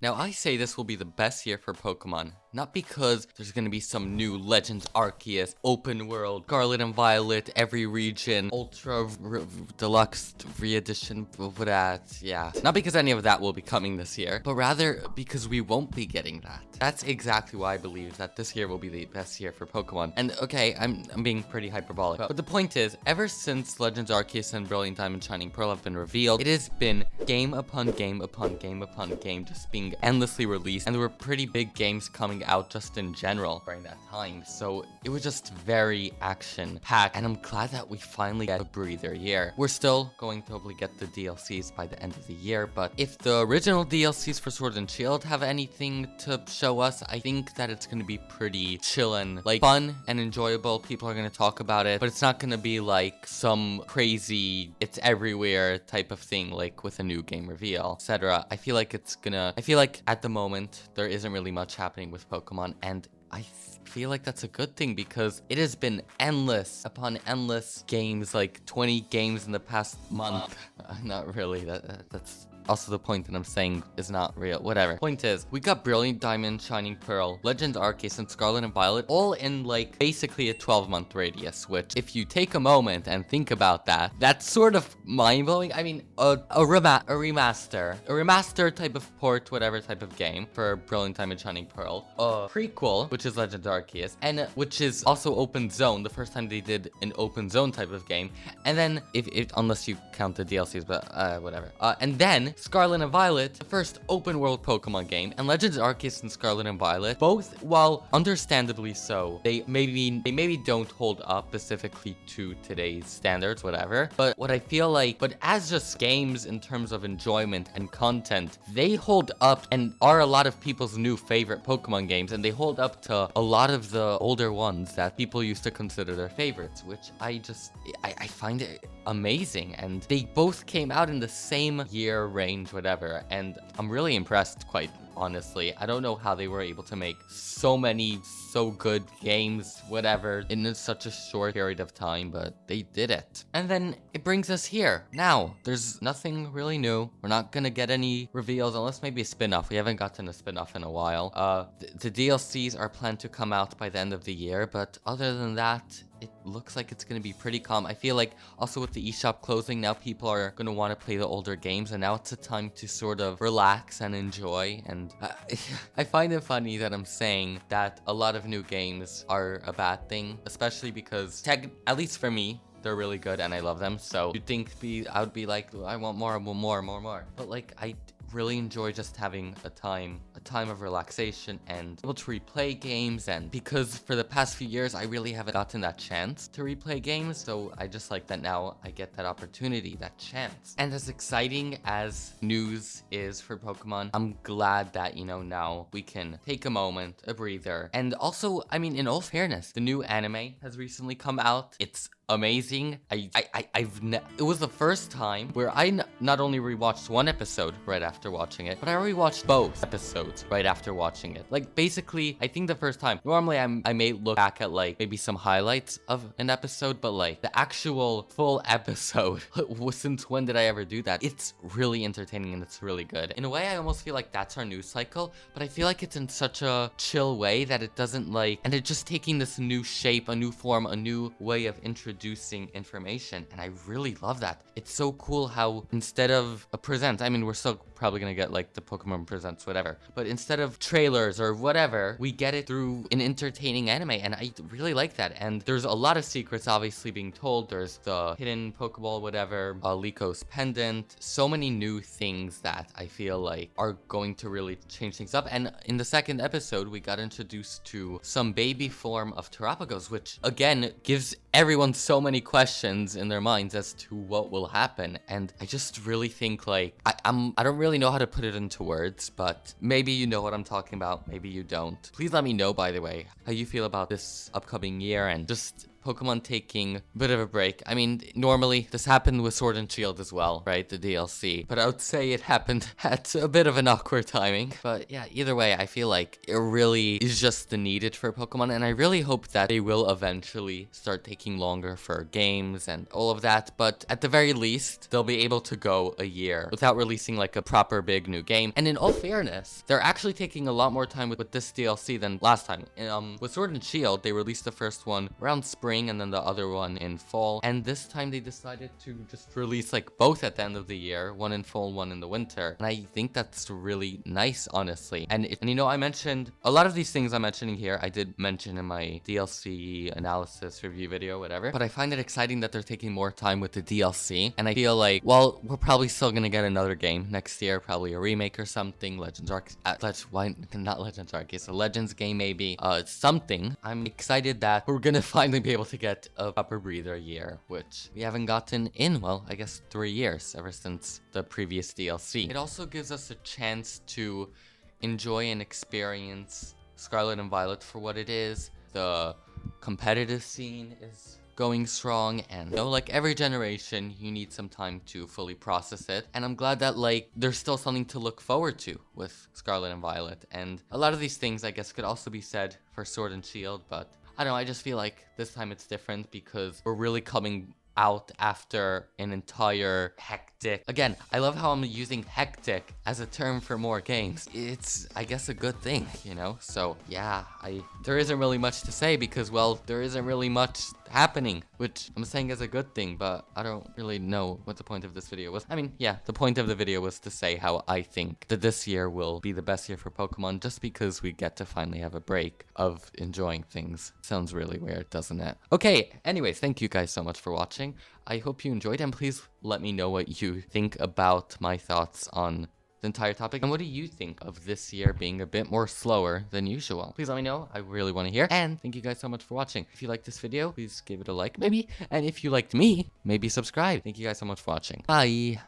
Now, I say this will be the best year for Pokemon, not because there's gonna be some new Legends Arceus, open world, Scarlet and Violet, every region, Ultra Deluxe re-edition, yeah. Not because any of that will be coming this year, but rather because we won't be getting that. That's exactly why I believe that this year will be the best year for Pokemon. And okay, I'm being pretty hyperbolic, but the point is, ever since Legends Arceus and Brilliant Diamond Shining Pearl have been revealed, it has been game upon game upon game upon game just being endlessly released, and there were pretty big games coming out just in general during that time, so it was just very action-packed, and I'm glad that we finally get a breather here. We're still going to hopefully get the DLCs by the end of the year, but if the original DLCs for Sword and Shield have anything to show us, I think that it's going to be pretty chillin', like fun and enjoyable. People are going to talk about it, but it's not going to be like some crazy, it's everywhere type of thing, like with a new game reveal, etc. I feel like at the moment, there isn't really much happening with Pokemon, and I feel like that's a good thing because it has been endless upon endless games, like 20 games in the past month. Not really, that's also the point that I'm saying is not real. Whatever. Point is, we got Brilliant Diamond, Shining Pearl, Legends Arceus, and Scarlet and Violet all in like basically a 12-month radius, which if you take a moment and think about that, that's sort of mind-blowing. I mean, a remaster type of port, whatever type of game for Brilliant Diamond, Shining Pearl, a prequel, which is Legends Arceus, and which is also open zone, the first time they did an open zone type of game, and then if unless you count the DLCs, but whatever, and then Scarlet and Violet, the first open world Pokemon game, and Legends Arceus and Scarlet and Violet, both, while understandably so, they maybe don't hold up specifically to today's standards, whatever, but what I feel like, but as just games in terms of enjoyment and content, they hold up and are a lot of people's new favorite Pokemon games, and they hold up to a lot of the older ones that people used to consider their favorites, which I find it amazing. And they both came out in the same year range, whatever, and I'm really impressed, quite honestly. I don't know how they were able to make so many so good games, whatever, in such a short period of time, but they did it. And then it brings us here. Now, there's nothing really new. We're not gonna get any reveals, unless maybe a spin-off. We haven't gotten a spin-off in a while. The DLCs are planned to come out by the end of the year, but other than that, it looks like it's going to be pretty calm. I feel like also with the eShop closing, now people are going to want to play the older games, and now it's a time to sort of relax and enjoy. And I find it funny that I'm saying that a lot of new games are a bad thing, especially because, at least for me, they're really good and I love them. So you'd think I would be like, I want more. But like, I really enjoy just having a time of relaxation and able to replay games, and because for the past few years I really haven't gotten that chance to replay games, so I just like that now I get that opportunity, that chance. And as exciting as news is for Pokemon, I'm glad that, you know, now we can take a moment, a breather. And also, I mean, in all fairness, the new anime has recently come out. It's amazing. It was the first time where I not only rewatched one episode right after watching it, but I rewatched both episodes right after watching it. Like, basically, I think the first time, normally I may look back at like maybe some highlights of an episode, but like the actual full episode, since when did I ever do that? It's really entertaining and it's really good. In a way, I almost feel like that's our news cycle, but I feel like it's in such a chill way that it doesn't like, and it's just taking this new shape, a new form, a new way of introducing information, and I really love that. It's so cool how instead of a present, I mean, we're still probably gonna get like the Pokemon Presents, whatever, but instead of trailers or whatever, we get it through an entertaining anime, and I really like that. And there's a lot of secrets obviously being told. There's the hidden Pokeball, whatever, Liko's pendant, so many new things that I feel like are going to really change things up. And in the second episode, we got introduced to some baby form of Terapagos, which again gives everyone so many questions in their minds as to what will happen. And I just really think like, I don't really know how to put it into words, but maybe you know what I'm talking about, maybe you don't. Please let me know, by the way, how you feel about this upcoming year and just Pokemon taking a bit of a break. I mean, normally this happened with Sword and Shield as well, right? The DLC. But I would say it happened at a bit of an awkward timing. But yeah, either way, I feel like it really is just needed for Pokemon. And I really hope that they will eventually start taking longer for games and all of that. But at the very least, they'll be able to go a year without releasing like a proper big new game. And in all fairness, they're actually taking a lot more time with this DLC than last time. With Sword and Shield, they released the first one around spring and then the other one in fall. And this time they decided to just release like both at the end of the year, one in fall, one in the winter. And I think that's really nice, honestly. And you know, I mentioned a lot of these things I'm mentioning here, I did mention in my DLC analysis review video, whatever. But I find it exciting that they're taking more time with the DLC. And I feel like, well, we're probably still gonna get another game next year, probably a remake or something. Legends Arceus, why not Legends Arceus? A Legends game maybe, something. I'm excited that we're gonna finally be able to get a proper breather year, which we haven't gotten in, well, I guess 3 years ever since the previous DLC. It also gives us a chance to enjoy and experience Scarlet and Violet for what it is. The competitive scene is going strong, and you know, like every generation, you need some time to fully process it. And I'm glad that like there's still something to look forward to with Scarlet and Violet. And a lot of these things, I guess, could also be said for Sword and Shield, but I don't know, I just feel like this time it's different because we're really coming out after an entire hectic. Again, I love how I'm using hectic as a term for more games. It's, I guess, a good thing, you know? So yeah, there isn't really much to say because, well, there isn't really much happening, which I'm saying is a good thing, but I don't really know what the point of this video was. I mean, yeah, the point of the video was to say how I think that this year will be the best year for Pokemon just because we get to finally have a break of enjoying things. Sounds really weird, doesn't it? Okay, anyways, thank you guys so much for watching. I hope you enjoyed, and please let me know what you think about my thoughts on the entire topic. And what do you think of this year being a bit more slower than usual? Please let me know. I really want to hear. And thank you guys so much for watching. If you liked this video, please give it a like, maybe. And if you liked me, maybe subscribe. Thank you guys so much for watching. Bye.